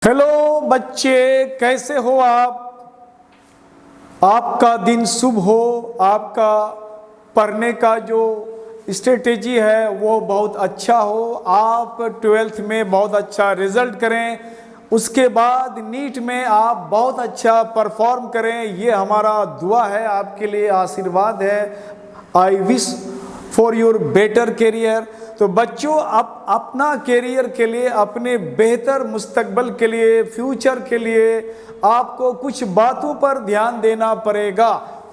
Hello बच्चे, कैसे हो आप? आपका दिन शुभ हो। आपका पढ़ने का जो स्ट्रेटेजी है वो बहुत अच्छा हो। आप 12th में बहुत अच्छा रिजल्ट करें, उसके बाद नीट में आप बहुत अच्छा परफॉर्म करें। ये हमारा दुआ है, आपके लिए आशीर्वाद है। I wish for your better career. तो बच्चों, आप अपना करियर के लिए, अपने बेहतर मुस्तकबल के लिए, फ्यूचर के लिए आपको कुछ बातों पर ध्यान देना पड़ेगा।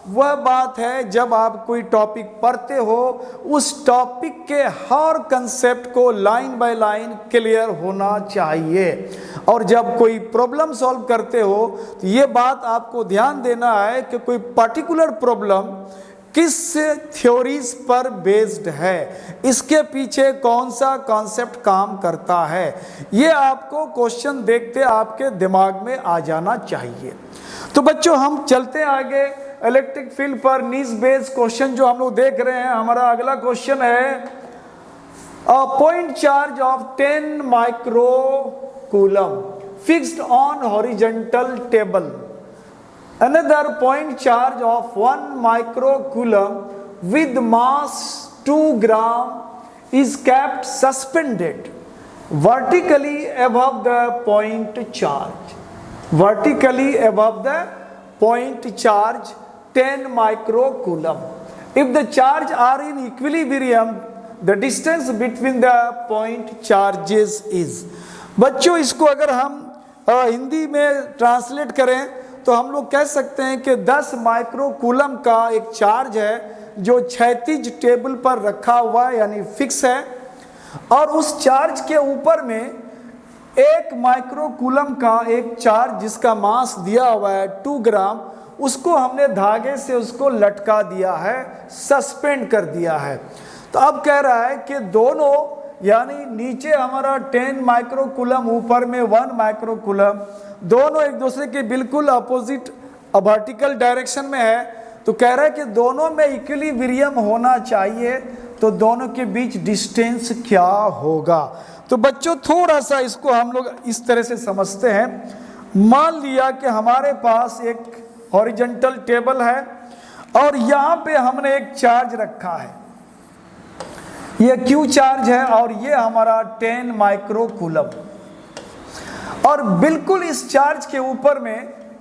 वह बात है, जब आप कोई टॉपिक पढ़ते हो उस टॉपिक के हर कंसेप्ट को लाइन बाय लाइन क्लियर होना चाहिए। और जब कोई प्रॉब्लम सॉल्व करते हो तो ये बात आपको ध्यान देना है कि कोई पर्टिकुलर प्रॉब्लम किस थ्योरीज पर बेस्ड है, इसके पीछे कौन सा कॉन्सेप्ट काम करता है, ये आपको क्वेश्चन देखते आपके दिमाग में आ जाना चाहिए। तो बच्चों, हम चलते आगे इलेक्ट्रिक फील्ड पर नीज बेस्ड क्वेश्चन जो हम लोग देख रहे हैं। हमारा अगला क्वेश्चन है a point charge of 10 micro coulomb fixed on horizontal table. Another point charge of 1 microcoulomb with mass 2 gram is kept suspended vertically above the point charge. Vertically above the point charge 10 microcoulomb. If the charge are in equilibrium, the distance between the point charges is. बच्चों, इसको अगर हम हिंदी में translate करें तो हम लोग कह सकते हैं कि 10 माइक्रो कूलम का एक चार्ज है जो क्षैतिज टेबल पर रखा हुआ है, यानी फिक्स है। और उस चार्ज के ऊपर में 1 माइक्रो कूलम का एक चार्ज जिसका मास दिया हुआ है 2 ग्राम, उसको हमने धागे से उसको लटका दिया है, सस्पेंड कर दिया है। तो अब कह रहा है कि दोनों, यानी नीचे हमारा 10 माइक्रो कूलम, ऊपर में 1 माइक्रो कूलम, दोनों एक दूसरे के बिल्कुल अपोजिट वर्टिकल डायरेक्शन में है। तो कह रहा है कि दोनों में इक्विलिब्रियम होना चाहिए, तो दोनों के बीच डिस्टेंस क्या होगा। तो बच्चों, थोड़ा सा इसको हम लोग इस तरह से समझते हैं। मान लिया कि हमारे पास एक हॉरिजॉन्टल टेबल है और यहाँ पे हमने एक चार्ज रखा है, ये क्यू चार्ज है, और ये हमारा 10 माइक्रो कूलम। और बिल्कुल इस चार्ज के ऊपर में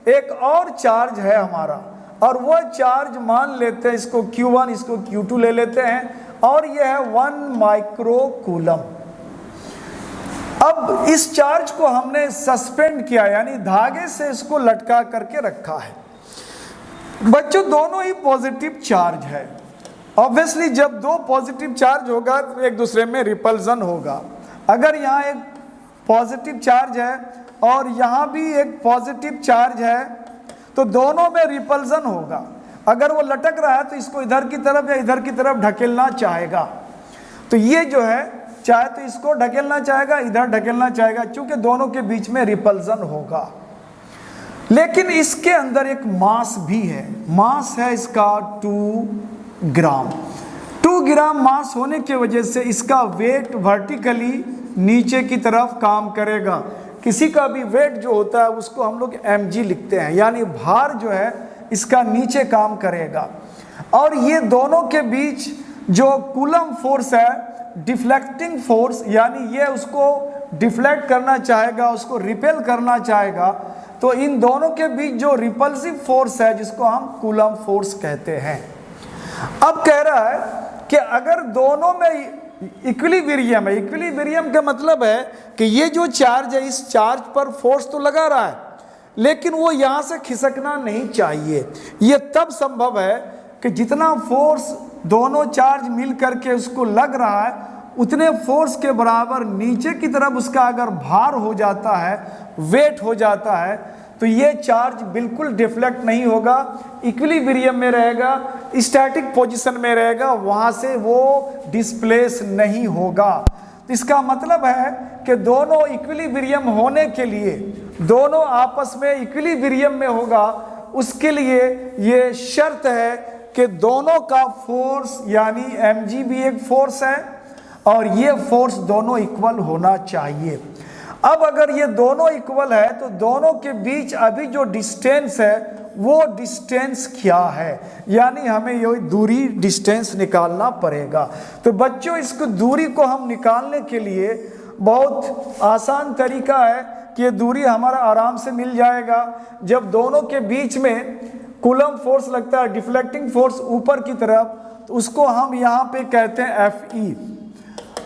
एक और चार्ज है हमारा, और वह चार्ज मान लेते हैं इसको Q1, इसको Q2 ले लेते हैं, और यह है 1 माइक्रो कूलम। अब इस चार्ज को हमने सस्पेंड किया, यानी धागे से इसको लटका करके रखा है। बच्चों, दोनों ही पॉजिटिव चार्ज है। ऑब्वियसली जब दो पॉजिटिव चार्ज होगा तो एक दूसरे में रिपल्जन होगा। अगर यहाँ एक पॉजिटिव चार्ज है और यहाँ भी एक पॉजिटिव चार्ज है तो दोनों में रिपल्जन होगा। अगर वो लटक रहा है तो इसको इधर की तरफ या इधर की तरफ ढकेलना चाहेगा, तो ये जो है चाहे तो इसको ढकेलना चाहेगा, इधर ढकेलना चाहेगा, क्योंकि दोनों के बीच में रिपल्जन होगा। लेकिन इसके अंदर एक मास भी है, मास है इसका 2 ग्राम। 2 ग्राम मास होने की वजह से इसका वेट वर्टिकली नीचे की तरफ काम करेगा। किसी का भी वेट जो होता है उसको हम लोग mg लिखते हैं, यानी भार जो है इसका नीचे काम करेगा। और ये दोनों के बीच जो कूलम फोर्स है, डिफ्लेक्टिंग फोर्स, यानी ये उसको डिफ्लेक्ट करना चाहेगा, उसको रिपेल करना चाहेगा, तो इन दोनों के बीच जो रिपल्सिव फोर्स है जिसको हम कूलम फोर्स कहते हैं। अब कह रहा है कि अगर दोनों में इक्विलिब्रियम है, इक्विलिब्रियम का मतलब है कि ये जो चार्ज है इस चार्ज पर फोर्स तो लगा रहा है, लेकिन वो यहाँ से खिसकना नहीं चाहिए। ये तब संभव है कि जितना फोर्स दोनों चार्ज मिल करके उसको लग रहा है, उतने फोर्स के बराबर नीचे की तरफ उसका अगर भार हो जाता है, वेट हो जाता है, तो ये चार्ज बिल्कुल डिफ्लेक्ट नहीं होगा, इक्विलिब्रियम में रहेगा, स्टैटिक पोजीशन में रहेगा, वहाँ से वो डिस्प्लेस नहीं होगा। तो इसका मतलब है कि दोनों इक्विलिब्रियम होने के लिए, दोनों आपस में इक्विलिब्रियम में होगा, उसके लिए ये शर्त है कि दोनों का फोर्स, यानी mg भी एक फोर्स है और ये फोर्स दोनों इक्वल होना चाहिए। अब अगर ये दोनों इक्वल है तो दोनों के बीच अभी जो डिस्टेंस है वो डिस्टेंस क्या है, यानी हमें ये दूरी डिस्टेंस निकालना पड़ेगा। तो बच्चों इसको दूरी को हम निकालने के लिए बहुत आसान तरीका है कि ये दूरी हमारा आराम से मिल जाएगा। जब दोनों के बीच में कूलम फोर्स लगता है, डिफ्लेक्टिंग फोर्स ऊपर की तरफ, तो उसको हम यहाँ पे कहते हैं Fe,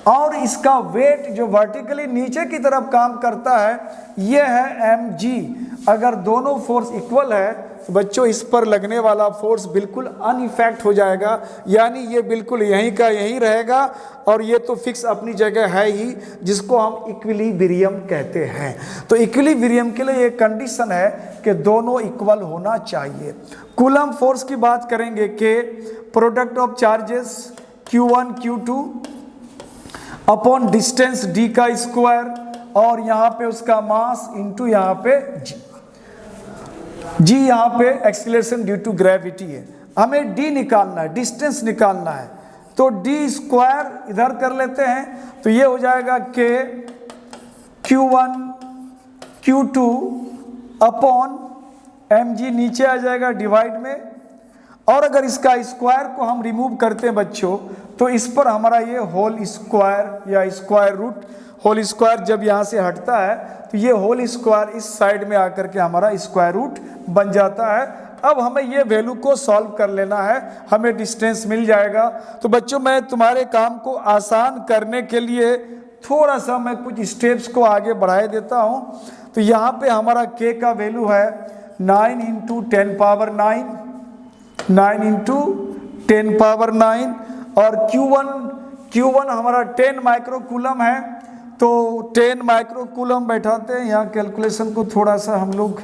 और इसका वेट जो वर्टिकली नीचे की तरफ काम करता है ये है mg। अगर दोनों फोर्स इक्वल है तो बच्चों इस पर लगने वाला फोर्स बिल्कुल अनइफेक्ट हो जाएगा, यानी ये बिल्कुल यहीं का यहीं रहेगा, और ये तो फिक्स अपनी जगह है ही, जिसको हम इक्विलिब्रियम कहते हैं। तो इक्विलिब्रियम के लिए एक कंडीशन है कि दोनों इक्वल होना चाहिए। कूलम फोर्स की बात करेंगे कि product of charges Q1 Q2 upon distance d का स्क्वायर, और यहाँ पे उसका मास इंटू यहाँ पे g यहाँ पे एक्सीलरेशन ड्यू टू ग्रेविटी है। हमें d निकालना है, डिस्टेंस निकालना है, तो d स्क्वायर इधर कर लेते हैं, तो ये हो जाएगा k Q1 Q2 upon mg, नीचे आ जाएगा डिवाइड में, और अगर इसका स्क्वायर को हम रिमूव करते हैं बच्चों तो इस पर हमारा ये होल स्क्वायर या स्क्वायर रूट, होल स्क्वायर जब यहाँ से हटता है तो ये होल स्क्वायर इस साइड में आकर के हमारा स्क्वायर रूट बन जाता है। अब हमें ये वैल्यू को सॉल्व कर लेना है, हमें डिस्टेंस मिल जाएगा। तो बच्चों मैं तुम्हारे काम को आसान करने के लिए थोड़ा सा मैं कुछ स्टेप्स को आगे बढ़ा देता हूँ। तो यहाँ पे हमारा k का वैल्यू है 9 × 10 पावर 9, 9 × 10 पावर 9, और Q1 हमारा 10 माइक्रोकूलम है, तो 10 माइक्रोकूलम बैठाते हैं। यहाँ कैलकुलेशन को थोड़ा सा हम लोग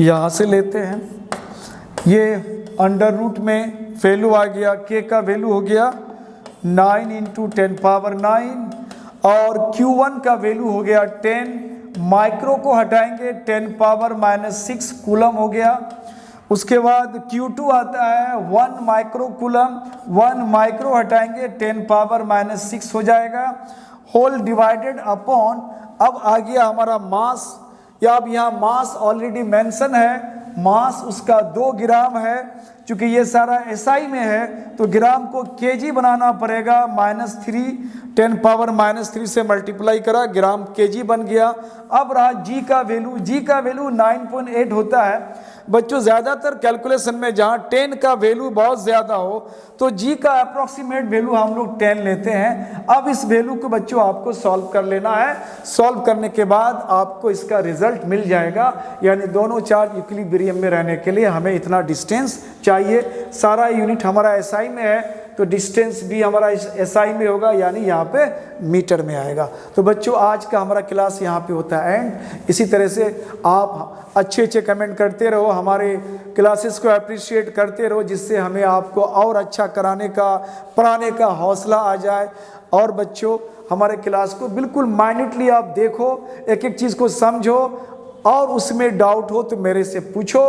यहाँ से लेते हैं, ये अंडर रूट में वैल्यू आ गया, k का वैल्यू हो गया 9 × 10 पावर 9, और Q1 का वैल्यू हो गया 10, माइक्रो को हटाएंगे 10 पावर -6 कूलम हो गया। उसके बाद Q2 आता है 1 माइक्रो कूलम, 1 माइक्रो हटाएंगे 10 पावर -6 हो जाएगा, होल डिवाइडेड अपॉन, अब आ गया हमारा मास, या अब यहाँ मास ऑलरेडी मेंशन है, मास उसका 2 ग्राम है। चूंकि ये सारा SI में है तो ग्राम को kg बनाना पड़ेगा, -3, 10 पावर -3 से मल्टीप्लाई करा, ग्राम kg बन गया। अब रहा g का वैल्यू 9.8 होता है। बच्चों ज़्यादातर कैलकुलेशन में जहाँ 10 का वैल्यू बहुत ज़्यादा हो तो g का अप्रॉक्सीमेट वैल्यू हम लोग 10 लेते हैं। अब इस वैल्यू को बच्चों आपको सॉल्व कर लेना है, सॉल्व करने के बाद आपको इसका रिजल्ट मिल जाएगा, यानी दोनों चार्ज इक्विलिब्रियम में रहने के लिए हमें इतना डिस्टेंस चाहिए। सारा यूनिट हमारा SI में है तो डिस्टेंस भी हमारा SI में होगा, यानी यहाँ पे मीटर में आएगा। तो बच्चों आज का हमारा क्लास यहाँ पे होता है एंड। इसी तरह से आप अच्छे कमेंट करते रहो, हमारे क्लासेस को अप्रिशिएट करते रहो, जिससे हमें आपको और अच्छा कराने का, पढ़ाने का हौसला आ जाए। और बच्चों हमारे क्लास को बिल्कुल माइन्यूटली आप देखो, एक एक चीज़ को समझो, और उसमें डाउट हो तो मेरे से पूछो।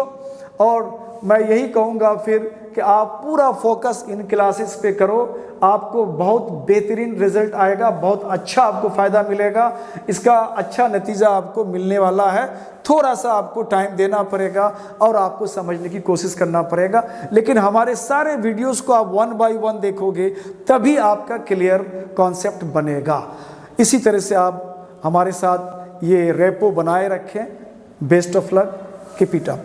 और मैं यही कहूँगा फिर कि आप पूरा फोकस इन क्लासेस पे करो, आपको बहुत बेहतरीन रिजल्ट आएगा, बहुत अच्छा आपको फ़ायदा मिलेगा, इसका अच्छा नतीजा आपको मिलने वाला है। थोड़ा सा आपको टाइम देना पड़ेगा और आपको समझने की कोशिश करना पड़ेगा, लेकिन हमारे सारे वीडियोस को आप 1 बाय 1 देखोगे तभी आपका क्लियर कॉन्सेप्ट बनेगा। इसी तरह से आप हमारे साथ ये रेपो बनाए रखें। Best of luck, keep it up.